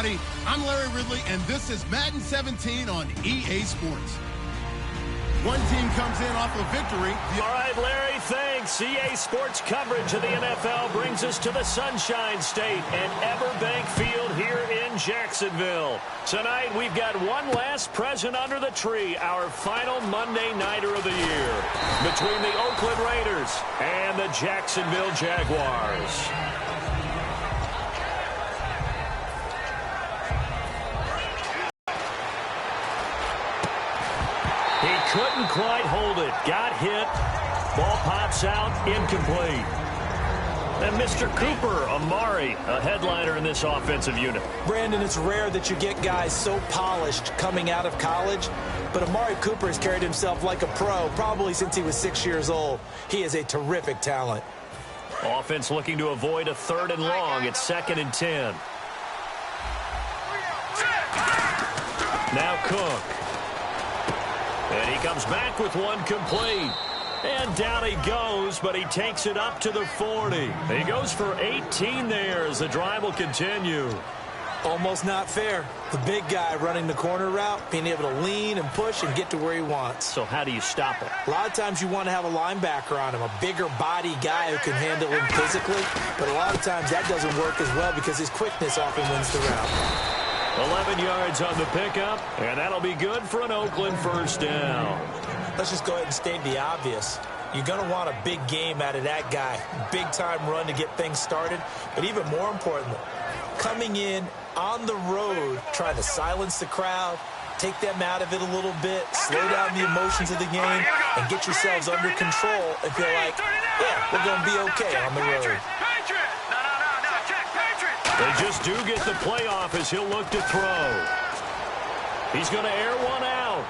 everybody. I'm Larry Ridley, and this is Madden 17 on EA Sports. One team comes in off a victory. All right, Larry, thanks. EA Sports coverage of the NFL brings us to the Sunshine State and Everbank Field here in Jacksonville. Tonight, we've got one last present under the tree, our final Monday Nighter of the year, between the Oakland Raiders and the Jacksonville Jaguars. He couldn't quite hold it. Got hit. Ball pops out. Incomplete. And Mr. Cooper, Amari, a headliner in this offensive unit. Brandon, it's rare that you get guys so polished coming out of college, but Amari Cooper has carried himself like a pro probably since he was 6 years old. He is a terrific talent. Offense looking to avoid a 3rd and long. It's 2nd and 10. Now Cook. And he comes back with one complete. And down he goes, but he takes it up to the 40. He goes for 18 there as the drive will continue. Almost not fair. The big guy running the corner route, being able to lean and push and get to where he wants. So how do you stop it? A lot of times you want to have a linebacker on him, a bigger body guy who can handle him physically. But a lot of times that doesn't work as well because his quickness often wins the route. 11 yards on the pickup, and that'll be good for an Oakland first down. Let's just go ahead and state the obvious. You're going to want a big game out of that guy. Big-time run to get things started. But even more importantly, coming in on the road, trying to silence the crowd, take them out of it a little bit, slow down the emotions of the game, and get yourselves under control and feel like, yeah, we're going to be okay on the road. They just do get the playoff as he'll look to throw. He's going to air one out.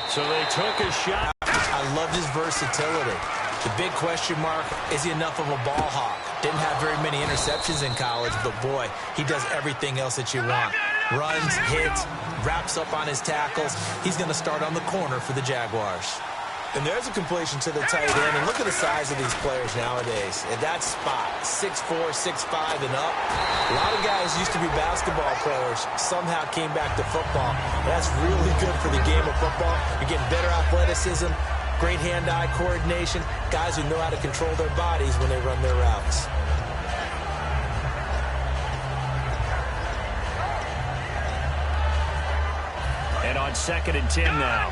So they took a shot. I loved his versatility. The big question mark, is he enough of a ball hawk? Didn't have very many interceptions in college, but boy, he does everything else that you want. Runs, hits, wraps up on his tackles. He's going to start on the corner for the Jaguars. And there's a completion to the tight end. And look at the size of these players nowadays. At that spot, 6'4", 6'5", and up. A lot of guys used to be basketball players. Somehow came back to football. That's really good for the game of football. You're getting better athleticism, great hand-eye coordination, guys who know how to control their bodies when they run their routes. And on 2nd and 10 now.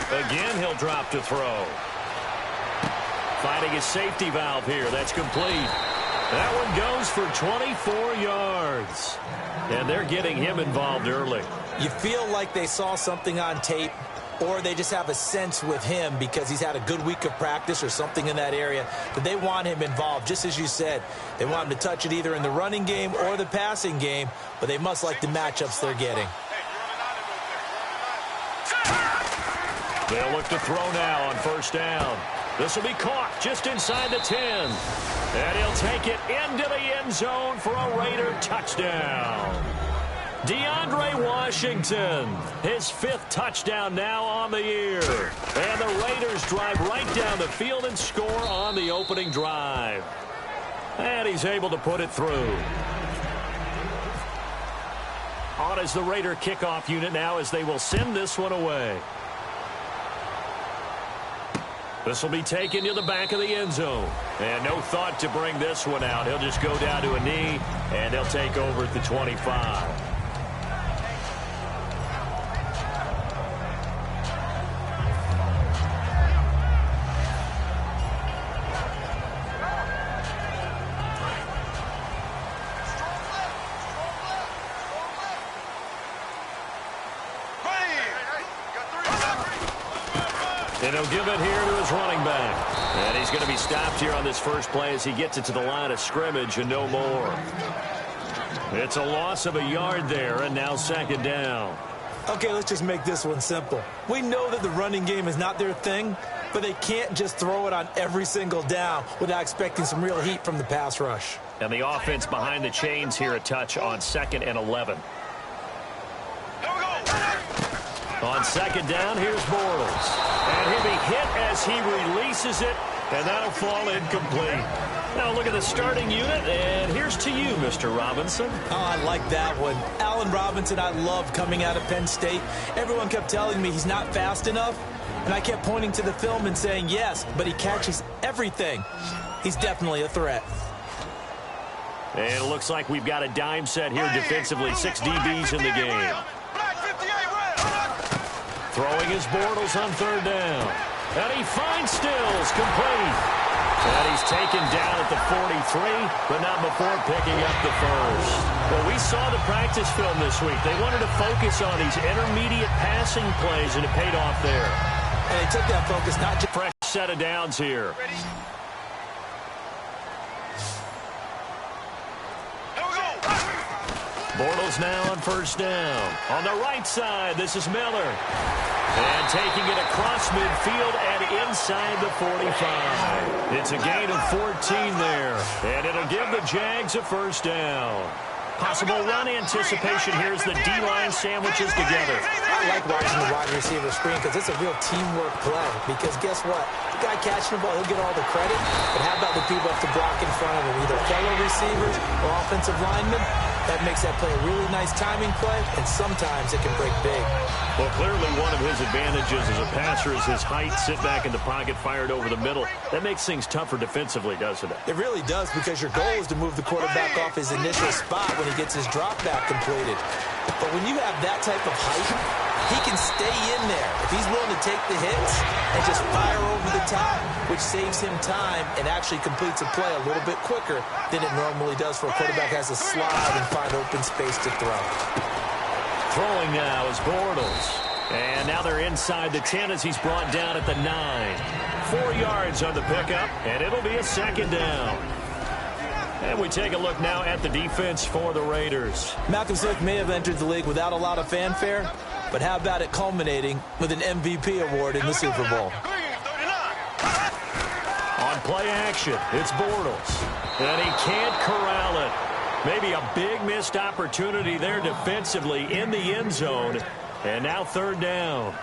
Again, he'll drop to throw. Finding his safety valve here. That's complete. That one goes for 24 yards. And they're getting him involved early. You feel like they saw something on tape, or they just have a sense with him because he's had a good week of practice or something in that area that they want him involved. Just as you said, they want him to touch it either in the running game or the passing game, but they must like the matchups they're getting. They'll look to throw now on 1st down. This will be caught just inside the 10. And he'll take it into the end zone for a Raider touchdown. DeAndre Washington, his 5th touchdown now on the year. And the Raiders drive right down the field and score on the opening drive. And he's able to put it through. On is the Raider kickoff unit now as they will send this one away. This will be taken to the back of the end zone. And no thought to bring this one out. He'll just go down to a knee, and he'll take over at the 25. And he'll give it here to his running back. And he's going to be stopped here on this first play as he gets it to the line of scrimmage and no more. It's a loss of a yard there, and now 2nd down. Okay, let's just make this one simple. We know that the running game is not their thing, but they can't just throw it on every single down without expecting some real heat from the pass rush. And the offense behind the chains here a touch on 2nd and 11. On 2nd down, here's Bortles. And he'll be hit as he releases it And that'll fall incomplete. Now look at the starting unit, and here's to you, Mr. Robinson. Oh, I like that one. Allen Robinson, I love coming out of Penn State. Everyone kept telling me he's not fast enough, and I kept pointing to the film and saying yes, but he catches everything. He's definitely a threat. And it looks like we've got a dime set here defensively. 6 DBs in the game. Throwing his Bortles on third down. And he finds Stills, complete. And he's taken down at the 43, but not before picking up the first. Well, we saw the practice film this week. They wanted to focus on these intermediate passing plays, and it paid off there. And they took that focus, not just... Fresh set of downs here. Bortles now on first down. On the right side, this is Miller. And taking it across midfield and inside the 45. It's a gain of 14 there. And it'll give the Jags a first down. Possible run anticipation here as the D-line sandwiches together. I like watching the wide receiver screen because it's a real teamwork play. Because guess what? The guy catching the ball, he'll get all the credit. But how about the people have to block in front of him, either fellow receivers or offensive linemen? That makes that play a really nice timing play, and sometimes it can break big. Well, clearly one of his advantages as a passer is his height, sit back in the pocket, fired over the middle. That makes things tougher defensively, doesn't it? It really does, because your goal is to move the quarterback off his initial spot when he gets his drop back completed. But when you have that type of height, he can stay in there if he's willing to take the hits and just fire over the top, which saves him time and actually completes a play a little bit quicker than it normally does for a quarterback who has to slide and find open space to throw. Throwing now is Bortles. And now they're inside the 10 as he's brought down at the 9. 4 yards on the pickup, and it'll be a second down. And we take a look now at the defense for the Raiders. Malcolm Smith may have entered the league without a lot of fanfare, but how about it culminating with an MVP award in the Super Bowl? On play action, it's Bortles. And he can't corral it. Maybe a big missed opportunity there defensively in the end zone. And now third down.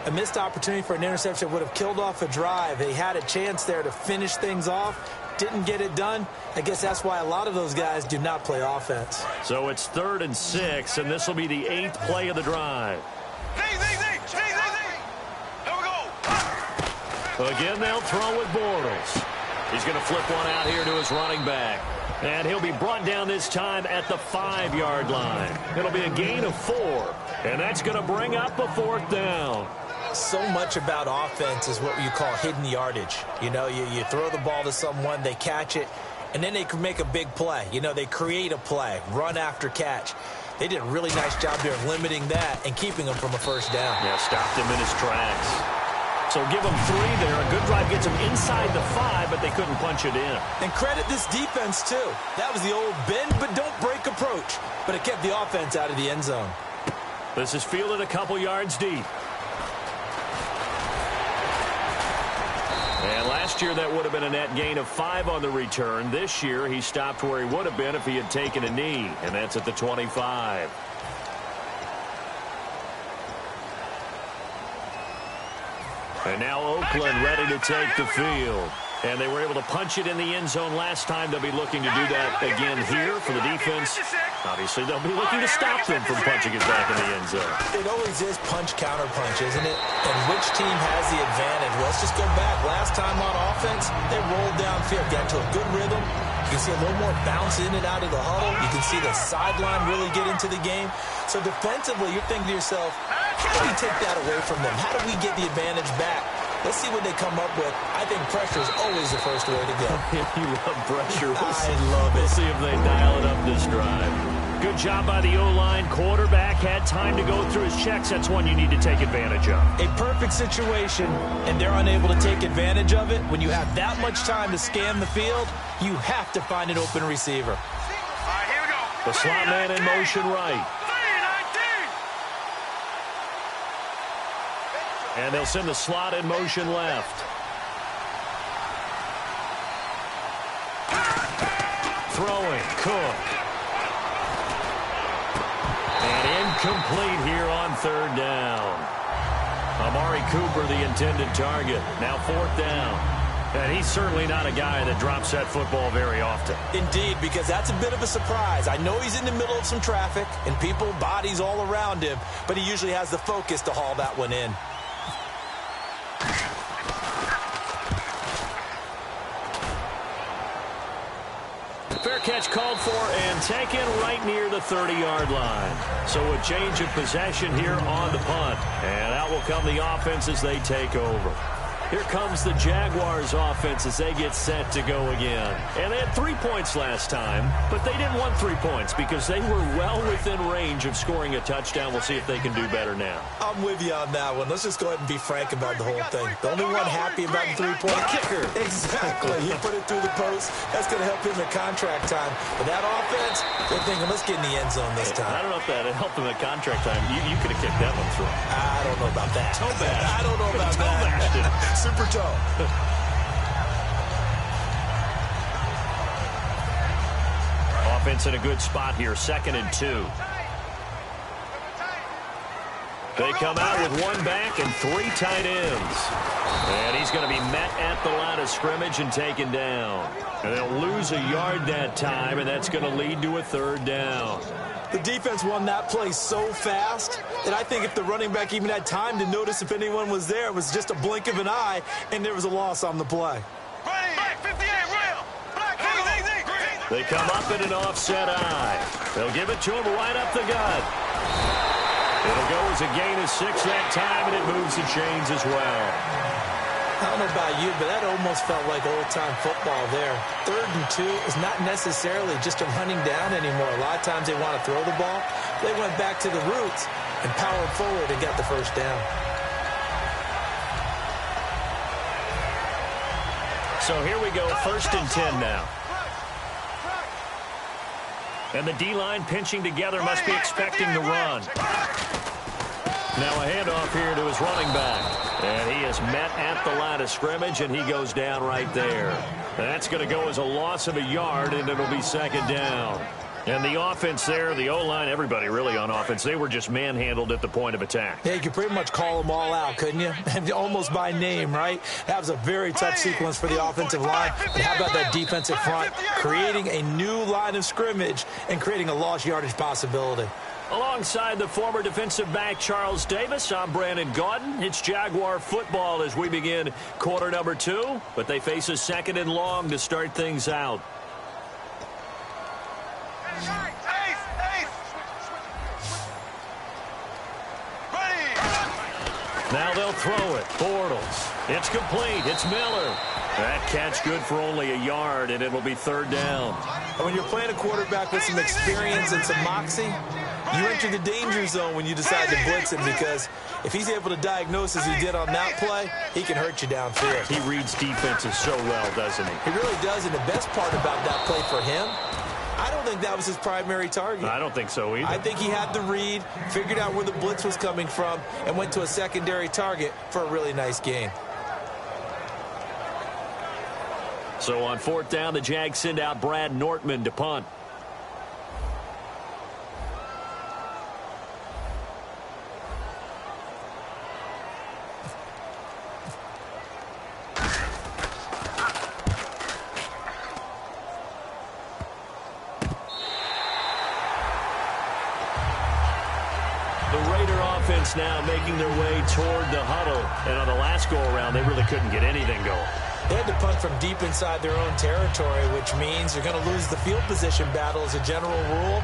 A missed opportunity for an interception would have killed off a drive. They had a chance there to finish things off. Didn't get it done. I guess that's why a lot of those guys do not play offense. So it's 3rd and 6, and this will be the 8th play of the drive. Again, they'll throw with Bortles. He's going to flip one out here to his running back. And he'll be brought down this time at the 5-yard line. It'll be a gain of 4, and that's going to bring up a 4th down. So much about offense is what you call hidden yardage. You know, you throw the ball to someone, they catch it, and then they can make a big play. You know, they create a play, run after catch. They did a really nice job there of limiting that and keeping him from a first down. Yeah, stopped him in his tracks. So give them 3 there. A good drive gets them inside the 5, but they couldn't punch it in. And credit this defense, too. That was the old bend but don't break approach, but it kept the offense out of the end zone. This is fielded a couple yards deep. And last year, that would have been a net gain of 5 on the return. This year, he stopped where he would have been if he had taken a knee, and that's at the 25. And now Oakland ready to take the field. And they were able to punch it in the end zone last time. They'll be looking to do that again here for the defense. Obviously, they'll be looking to stop them from punching it back in the end zone. It always is punch-counter-punch, isn't it? And which team has the advantage? Let's just go back. Last time on offense, they rolled downfield, got into a good rhythm. You can see a little more bounce in and out of the huddle. You can see the sideline really get into the game. So defensively, you're thinking to yourself, how do we take that away from them? How do we get the advantage back? Let's see what they come up with. I think pressure is always the first way to go. You love pressure. I love it. We'll see if they dial it up this drive. Good job by the O-line. Quarterback had time to go through his checks. That's one you need to take advantage of. A perfect situation, and they're unable to take advantage of it. When you have that much time to scan the field, you have to find an open receiver. All right, here we go. The slot man in motion right. And they'll send the slot in motion left. Throwing, Cook. And incomplete here on 3rd down. Amari Cooper, the intended target. Now 4th down. And he's certainly not a guy that drops that football very often. Indeed, because that's a bit of a surprise. I know he's in the middle of some traffic and people, bodies all around him, but he usually has the focus to haul that one in. Fair catch called for and taken right near the 30-yard line. So a change of possession here on the punt. And out will come the offense as they take over. Here comes the Jaguars offense as they get set to go again. And they had 3 points last time, but they didn't want 3 points because they were well within range of scoring a touchdown. We'll see if they can do better now. I'm with you on that one. Let's just go ahead and be frank about the whole thing. The only one happy about the 3-point kicker. Exactly. He put it through the post. That's going to help him at contract time. But that offense, they're thinking, let's get in the end zone this time. I don't know if that helped him at contract time. You could have kicked that one through. I don't know about that. Toe bash. I don't know about that. Super toe. Offense in a good spot here, 2nd and 2. They come out with 1 back and 3 tight ends. And he's going to be met at the line of scrimmage and taken down. And they'll lose a yard that time, and that's going to lead to a 3rd down. The defense won that play so fast that I think if the running back even had time to notice if anyone was there, it was just a blink of an eye, and there was a loss on the play. They come up in an offset eye. They'll give it to him right up the gut. It'll go as a gain of 6 that time, and it moves the chains as well. I don't know about you, but that almost felt like old-time football there. 3rd and 2 is not necessarily just a running down anymore. A lot of times they want to throw the ball. They went back to the roots and powered forward and got the 1st down. So here we go, 1st and 10 now. And the D-line pinching together, must be expecting the run. Now a handoff here to his running back. And he is met at the line of scrimmage, and he goes down right there. That's going to go as a loss of a yard, and it'll be 2nd down. And the offense there, the O-line, everybody really on offense, they were just manhandled at the point of attack. Yeah, you could pretty much call them all out, couldn't you? And almost by name, right? That was a very tough sequence for the offensive line. But how about that defensive front creating a new line of scrimmage and creating a lost yardage possibility? Alongside the former defensive back Charles Davis, I'm Brandon Gaudin. It's Jaguar football as we begin quarter number 2, but they face a 2nd and long to start things out. Now they'll throw it. Bortles. It's complete. It's Miller. That catch good for only a yard, and it'll be 3rd down. When you're playing a quarterback with some experience and some moxie, you enter the danger zone when you decide to blitz him, because if he's able to diagnose as he did on that play, he can hurt you downfield. He reads defenses so well, doesn't he? He really does, and the best part about that play for him, I don't think that was his primary target. I don't think so either. I think he had the read, figured out where the blitz was coming from, and went to a secondary target for a really nice gain. So on 4th down, the Jags send out Brad Nortman to punt. Now making their way toward the huddle. And on the last go-around, they really couldn't get anything going. They had to punt from deep inside their own territory, which means you're going to lose the field position battle as a general rule.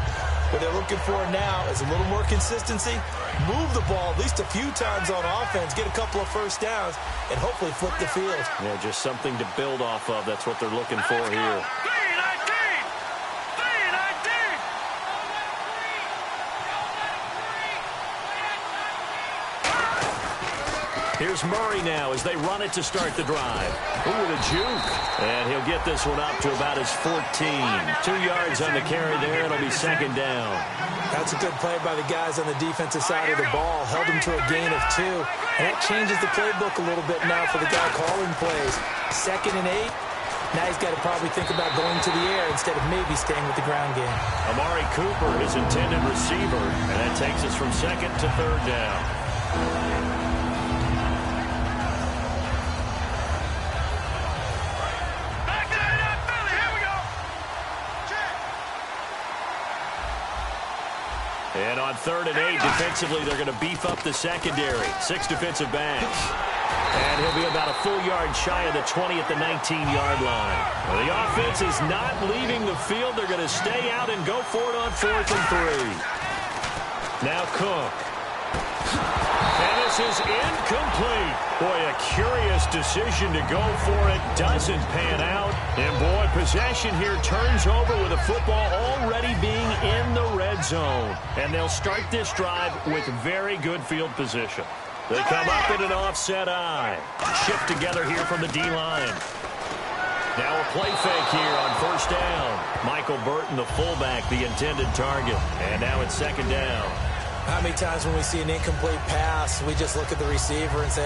What they're looking for now is a little more consistency, move the ball at least a few times on offense, get a couple of 1st downs, and hopefully flip the field. Yeah, just something to build off of. That's what they're looking for here. Here's Murray now as they run it to start the drive. Ooh, with a juke. And he'll get this one up to about his 14. 2 yards on the carry there. It'll be 2nd down. That's a good play by the guys on the defensive side of the ball. Held him to a gain of 2. And that changes the playbook a little bit now for the guy calling plays. 2nd and 8. Now he's got to probably think about going to the air instead of maybe staying with the ground game. Amari Cooper, his intended receiver. And that takes us from 2nd to 3rd down. And on 3rd and 8, defensively, they're going to beef up the secondary. 6 defensive backs. And he'll be about a full yard shy of the 20 at the 19-yard line. Well, the offense is not leaving the field. They're going to stay out and go for it on 4th and 3. Now Cook. And this is incomplete. Boy, a curious decision to go for it. Doesn't pan out. And, boy, possession here turns over with the football already being in the red zone. And they'll start this drive with very good field position. They come up in an offset eye. Shift together here from the D-line. Now a play fake here on 1st down. Michael Burton, the fullback, the intended target. And now it's 2nd down. How many times when we see an incomplete pass, we just look at the receiver and say,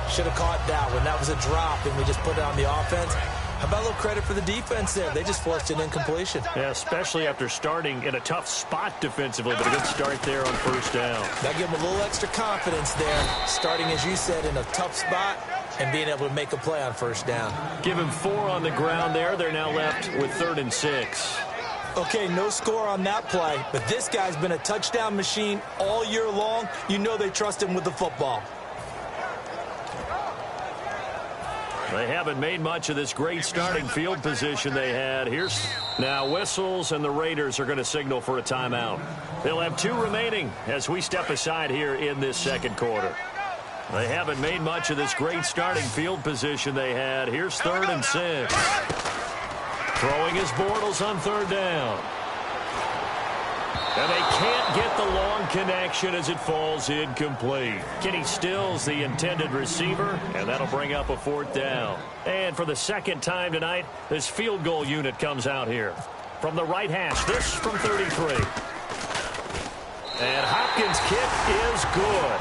should have caught that one. That was a drop, and we just put it on the offense. How about a little credit for the defense there? They just forced an incompletion. Yeah, especially after starting in a tough spot defensively, but a good start there on 1st down. That give them a little extra confidence there, starting, as you said, in a tough spot and being able to make a play on 1st down. Give him 4 on the ground there. They're now left with 3rd and 6. Okay, no score on that play, but this guy's been a touchdown machine all year long. You know they trust him with the football. They haven't made much of this great starting field position they had. Here's now whistles, and the Raiders are going to signal for a timeout. They'll have 2 remaining as we step aside here in this 2nd quarter. They haven't made much of this great starting field position they had. Here's 3rd and 6. Throwing his Bortles on 3rd down. And they can't get the long connection as it falls incomplete. Kenny Stills, the intended receiver, and that'll bring up a 4th down. And for the 2nd time tonight, this field goal unit comes out here. From the right hash, this from 33. And Hopkins' kick is good.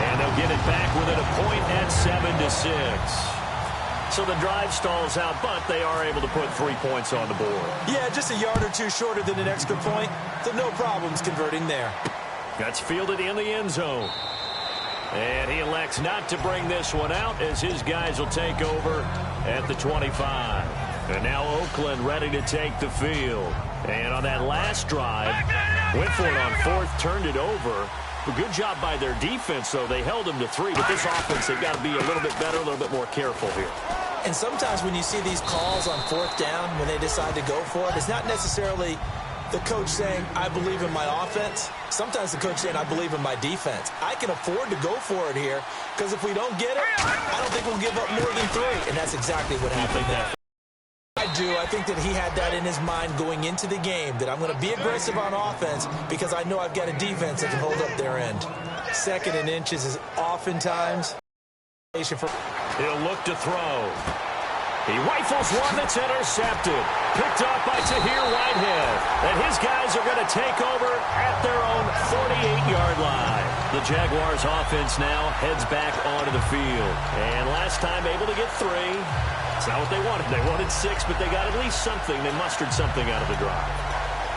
And they'll get it back within a point at 7-6. So the drive stalls out, but they are able to put 3 points on the board. Yeah, just a yard or 2 shorter than an extra point, so no problems converting there. That's fielded in the end zone. And he elects not to bring this one out as his guys will take over at the 25. And now Oakland ready to take the field. And on that last drive, went for it on 4th, turned it over. A good job by their defense, though. They held them to 3, but this offense, they've got to be a little bit better, a little bit more careful here. And sometimes when you see these calls on 4th down, when they decide to go for it, it's not necessarily the coach saying, I believe in my offense. Sometimes the coach saying, I believe in my defense. I can afford to go for it here, because if we don't get it, I don't think we'll give up more than 3. And that's exactly what happened there. I do. I think that he had that in his mind going into the game, that I'm going to be aggressive on offense because I know I've got a defense that can hold up their end. 2nd and inches is oftentimes. He'll look to throw. He rifles one that's intercepted. Picked off by Tahir Whitehead. And his guys are going to take over at their own 48-yard line. The Jaguars offense now heads back onto the field. And last time able to get 3. It's not what they wanted. They wanted 6, but they got at least something. They mustered something out of the drive.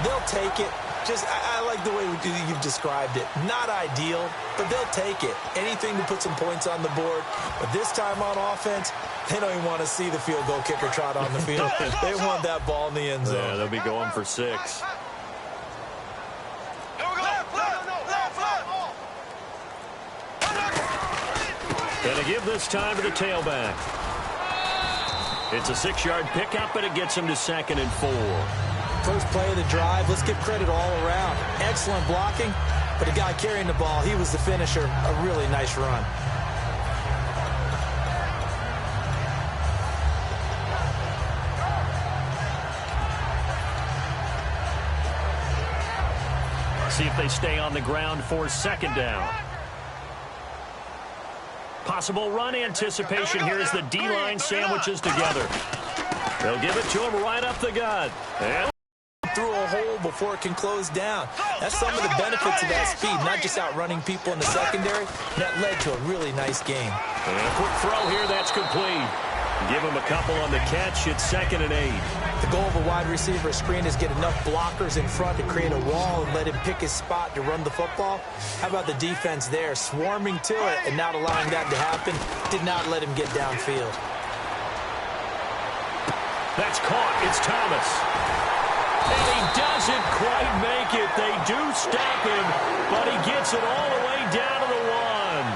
They'll take it. I like the way you've described it. Not ideal, but they'll take it. Anything to put some points on the board. But this time on offense, they don't even want to see the field goal kicker trot on the field. They want that ball in the end zone. Yeah, they'll be going for 6. Gonna give this time to the tailback. It's a 6-yard pickup, and it gets him to 2nd and 4. First play of the drive, let's give credit all around. Excellent blocking, but the guy carrying the ball, he was the finisher. A really nice run. See if they stay on the ground for 2nd down. Possible run anticipation here as the D-line sandwiches together. They'll give it to him right up the gut. And through a hole before it can close down. That's some of the benefits of that speed, not just outrunning people in the secondary. That led to a really nice game. And a quick throw here, that's complete. Give him a couple on the catch. It's 2nd and 8. The goal of a wide receiver screen is get enough blockers in front to create a wall and let him pick his spot to run the football. How about the defense there, swarming to it and not allowing that to happen? Did not let him get downfield. That's caught. It's Thomas. And he doesn't quite make it. They do stop him, but he gets it all the way down to the 1.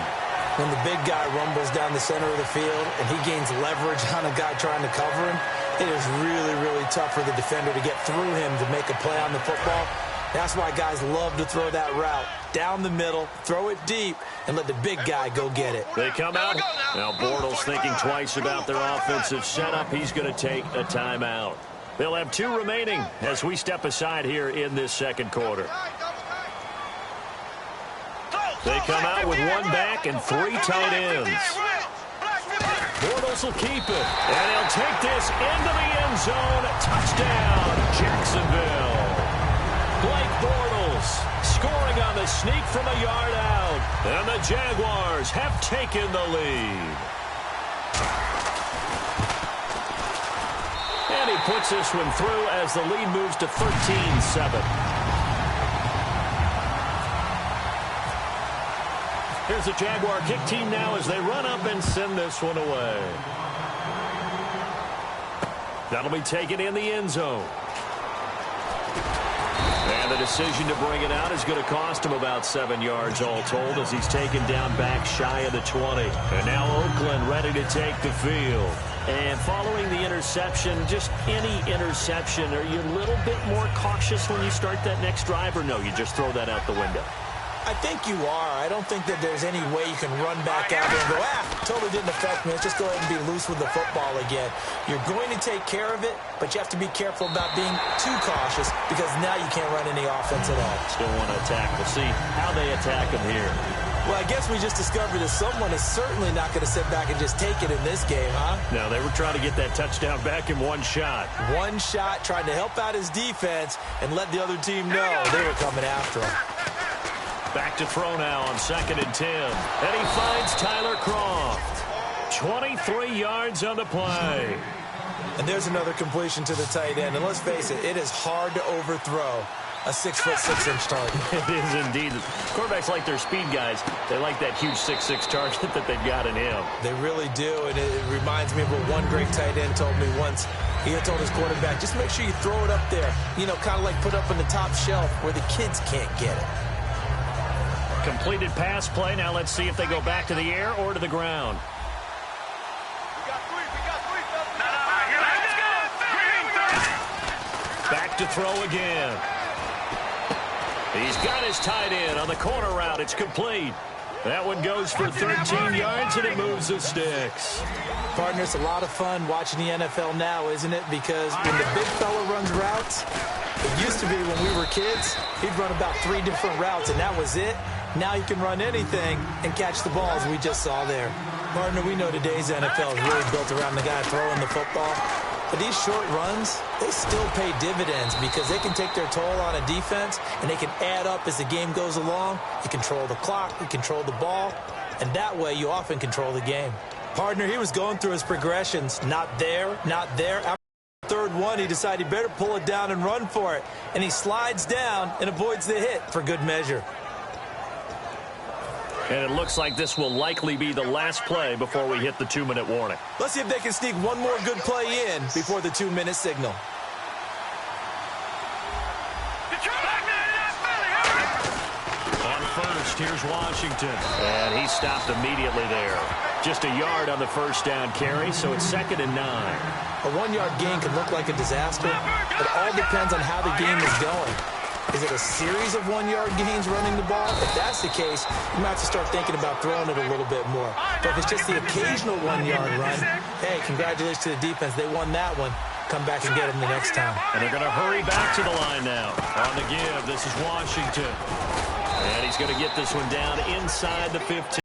When the big guy rumbles down the center of the field and he gains leverage on a guy trying to cover him, it is really, really tough for the defender to get through him to make a play on the football. That's why guys love to throw that route down the middle, throw it deep, and let the big guy go get it. They come out. Now Bortles thinking twice about their offensive setup. He's going to take a timeout. They'll have 2 remaining as we step aside here in this second quarter. They come out with 1 back and 3 tight ends. Bortles will keep it, and he'll take this into the end zone. Touchdown, Jacksonville. Blake Bortles scoring on the sneak from a yard out, and the Jaguars have taken the lead. And he puts this one through as the lead moves to 13-7. Here's the Jaguar kick team now as they run up and send this one away. That'll be taken in the end zone. And the decision to bring it out is going to cost him about 7 yards all told as he's taken down back shy of the 20. And now Oakland ready to take the field. And following the interception, just any interception, are you a little bit more cautious when you start that next drive, or no, you just throw that out the window? I think you are. I don't think that there's any way you can run back out there and go, totally didn't affect me. Let's just go ahead and be loose with the football again. You're going to take care of it, but you have to be careful about being too cautious because now you can't run any offense at all. Still want to attack. We'll see how they attack him here. Well, I guess we just discovered that someone is certainly not going to sit back and just take it in this game, huh? No, they were trying to get that touchdown back in 1 shot. 1 shot, trying to help out his defense and let the other team know they were coming after him. Back to throw now on 2nd and 10. And he finds Tyler Kroft. 23 yards on the play. And there's another completion to the tight end. And let's face it, it is hard to overthrow a 6'6" target. It is indeed. Quarterbacks like their speed guys. They like that huge 6'6" target that they've got in him. They really do. And it reminds me of what one great tight end told me once. He had told his quarterback, just make sure you throw it up there. You know, kind of like put up on the top shelf where the kids can't get it. Completed pass play. Now let's see if they go back to the air or to the ground. Back to throw again. He's got his tight end on the corner route. It's complete. That one goes for 13 yards, and it moves the sticks. Partner, it's a lot of fun watching the NFL now, isn't it? Because when the big fella runs routes, it used to be when we were kids, he'd run about 3 different routes, and that was it. Now you can run anything and catch the balls we just saw there. Partner, we know today's NFL is really built around the guy throwing the football. But these short runs, they still pay dividends because they can take their toll on a defense, and they can add up as the game goes along. You control the clock, you control the ball, and that way you often control the game. Partner, he was going through his progressions. Not there, not there. After the 3rd one, he decided he better pull it down and run for it. And he slides down and avoids the hit for good measure. And it looks like this will likely be the last play before we hit the 2-minute warning. Let's see if they can sneak one more good play in before the 2-minute signal. On first, here's Washington. And he stopped immediately there. Just a yard on the first down carry, so it's 2nd and 9. A 1-yard gain can look like a disaster. It all depends on how the game is going. Is it a series of 1-yard gains running the ball? If that's the case, you might have to start thinking about throwing it a little bit more. But if it's just the occasional 1-yard run, hey, congratulations to the defense. They won that one. Come back and get them the next time. And they're going to hurry back to the line now. On the give, this is Washington. And he's going to get this one down inside the 15.